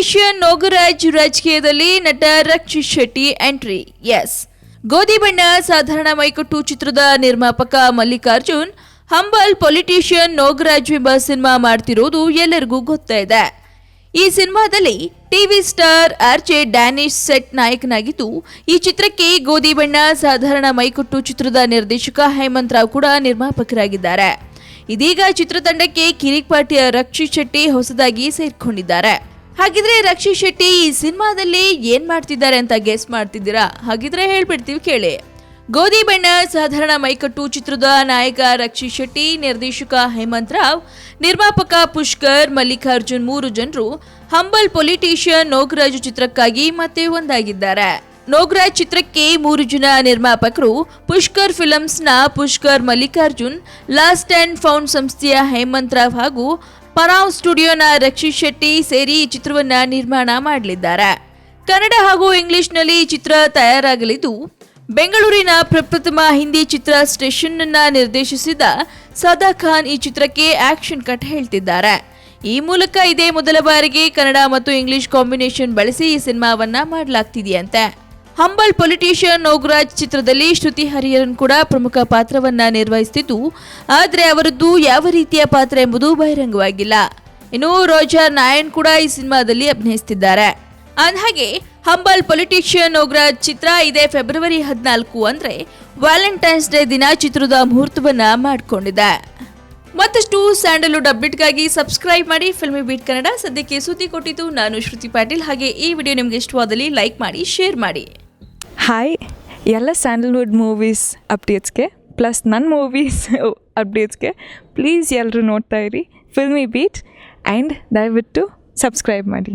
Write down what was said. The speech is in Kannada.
ಪೊಲಿಟಿಷಿಯನ್ ನಾಗರಾಜ್ ರಾಜಕೀಯದಲ್ಲಿ ನಟ ರಕ್ಷಿತ್ ಶೆಟ್ಟಿ ಎಂಟ್ರಿ. ಎಸ್, ಗೋಧಿ ಬಣ್ಣ ಸಾಧಾರಣ ಮೈಕಟ್ಟು ಚಿತ್ರದ ನಿರ್ಮಾಪಕ ಮಲ್ಲಿಕಾರ್ಜುನ್ ಹಂಬಲ್ ಪೊಲಿಟಿಷಿಯನ್ ನಾಗರಾಜ್ ಎಂಬ ಸಿನಿಮಾ ಮಾಡ್ತಿರೋದು ಎಲ್ಲರಿಗೂ ಗೊತ್ತಿದೆ. ಈ ಸಿನಿಮಾದಲ್ಲಿ TV star RJ Danish Sait ನಾಯಕನಾಗಿದ್ದು, ಈ ಚಿತ್ರಕ್ಕೆ ಗೋಧಿ ಬಣ್ಣ ಸಾಧಾರಣ ಮೈಕಟ್ಟು ಚಿತ್ರದ ನಿರ್ದೇಶಕ ಹೇಮಂತ್ ರಾವ್ ಕೂಡ ನಿರ್ಮಾಪಕರಾಗಿದ್ದಾರೆ. ಇದೀಗ ಚಿತ್ರತಂಡಕ್ಕೆ ಕಿರಿಕ್ ಪಾರ್ಟಿಯ ರಕ್ಷಿತ್ ಶೆಟ್ಟಿ ಹೊಸದಾಗಿ ಸೇರ್ಕೊಂಡಿದ್ದಾರೆ. ಹಾಗಿದ್ರೆ ರಕ್ಷಿತ್ ಶೆಟ್ಟಿ ಈ ಸಿನಿಮಾದಲ್ಲಿ ಏನ್ ಮಾಡ್ತಿದ್ದಾರೆ ಅಂತ ಗೆಸ್ ಮಾಡ್ತಿದ್ದೀರಾ? ಹಾಗಿದ್ರೆ ಹೇಳ್ಬಿಡ್ತೀವಿ ಕೇಳಿ. ಗೋಧಿ ಬಣ್ಣ ಸಾಧಾರಣ ಮೈಕಟ್ಟು ಚಿತ್ರದ ನಾಯಕ ರಕ್ಷಿತ್ ಶೆಟ್ಟಿ, ನಿರ್ದೇಶಕ ಹೇಮಂತ್ ರಾವ್, ನಿರ್ಮಾಪಕ ಪುಷ್ಕರ್, ಮಲ್ಲಿಕಾರ್ಜುನ್ 3 ಜನರು ಹಂಬಲ್ ಪೊಲಿಟಿಷಿಯನ್ ನಾಗರಾಜ್ ಚಿತ್ರಕ್ಕಾಗಿ ಮತ್ತೆ ಒಂದಾಗಿದ್ದಾರೆ. ನಾಗರಾಜ್ ಚಿತ್ರಕ್ಕೆ 3 ಜನ ನಿರ್ಮಾಪಕರು ಪುಷ್ಕರ್ ಫಿಲಮ್ಸ್ನ Pushkar Mallikarjun, lost and found ಸಂಸ್ಥೆಯ ಹೇಮಂತ್ ರಾವ್ ಹಾಗೂ ಪರಾವ್ ಸ್ಟುಡಿಯೋನ ರಕ್ಷಿತ್ ಶೆಟ್ಟಿ ಸೇರಿ ಈ ಚಿತ್ರವನ್ನ ನಿರ್ಮಾಣ ಮಾಡಲಿದ್ದಾರೆ. ಕನ್ನಡ ಹಾಗೂ ಇಂಗ್ಲಿಷ್ನಲ್ಲಿ ಈ ಚಿತ್ರ ತಯಾರಾಗಲಿದ್ದು, ಬೆಂಗಳೂರಿನ ಪ್ರಪ್ರಥಮ ಹಿಂದಿ ಚಿತ್ರ ಸ್ಟೇಷನ್ ಅನ್ನ ನಿರ್ದೇಶಿಸಿದ ಸದಾ ಖಾನ್ ಈ ಚಿತ್ರಕ್ಕೆ ಆಕ್ಷನ್ ಕಟ್ ಹೇಳ್ತಿದ್ದಾರೆ. ಈ ಮೂಲಕ ಇದೇ ಮೊದಲ ಬಾರಿಗೆ ಕನ್ನಡ ಮತ್ತು ಇಂಗ್ಲಿಷ್ ಕಾಂಬಿನೇಷನ್ ಬಳಸಿ ಈ ಸಿನಿಮಾವನ್ನ ಮಾಡಲಾಗ್ತಿದೆಯಂತೆ. ಹಂಬಲ್ ಪೊಲಿಟಿಷಿಯನ್ ನಾಗರಾಜ್ ಚಿತ್ರದಲ್ಲಿ ಶ್ರುತಿ ಹರಿಹರನ್ ಕೂಡ ಪ್ರಮುಖ ಪಾತ್ರವನ್ನ ನಿರ್ವಹಿಸುತ್ತಿದ್ದು, ಆದರೆ ಅವರದ್ದು ಯಾವ ರೀತಿಯ ಪಾತ್ರ ಎಂಬುದು ಬಹಿರಂಗವಾಗಿಲ್ಲ. ಇನ್ನು ರೋಜಾ ನಾಯನ್ ಕೂಡ ಈ ಸಿನಿಮಾದಲ್ಲಿ ಅಭಿನಯಿಸುತ್ತಿದ್ದಾರೆ. ಅಂದಹಾಗೆ ಹಂಬಲ್ ಪೊಲಿಟಿಷಿಯನ್ ನಾಗರಾಜ್ ಚಿತ್ರ ಇದೇ ಫೆಬ್ರವರಿ 14 ಅಂದ್ರೆ ವ್ಯಾಲೆಂಟೈನ್ಸ್ ಡೇ ದಿನ ಚಿತ್ರದ ಮುಹೂರ್ತವನ್ನ ಮಾಡಿಕೊಂಡಿದೆ. ಮತ್ತಷ್ಟು ಸ್ಯಾಂಡಲ್ವುಡ್ ಅಪ್ಡೇಟ್ಗಾಗಿ ಸಬ್ಸ್ಕ್ರೈಬ್ ಮಾಡಿ ಫಿಲ್ಮಿ ಬೀಟ್ ಕನ್ನಡ. ಸದ್ಯಕ್ಕೆ ಸುದ್ದಿ ಕೊಟ್ಟಿದ್ದು ನಾನು ಶ್ರುತಿ ಪಾಟೀಲ್. ಹಾಗೆ ಈ ವಿಡಿಯೋ ನಿಮಗೆ ಇಷ್ಟವಾದಲ್ಲಿ ಲೈಕ್ ಮಾಡಿ, ಶೇರ್ ಮಾಡಿ. ಹಾಯ್, ಎಲ್ಲ ಸ್ಯಾಂಡಲ್ವುಡ್ ಮೂವೀಸ್ ಅಪ್ಡೇಟ್ಸ್ಗೆ ಪ್ಲಸ್ ನನ್ನ ಮೂವೀಸ್ ಅಪ್ಡೇಟ್ಸ್ಗೆ ಪ್ಲೀಸ್ ಎಲ್ಲರೂ ನೋಡ್ತಾ ಇರಿ ಫಿಲ್ಮಿ ಬೀಟ್ ಆ್ಯಂಡ್ ದಯವಿಟ್ಟು ಸಬ್ಸ್ಕ್ರೈಬ್ ಮಾಡಿ.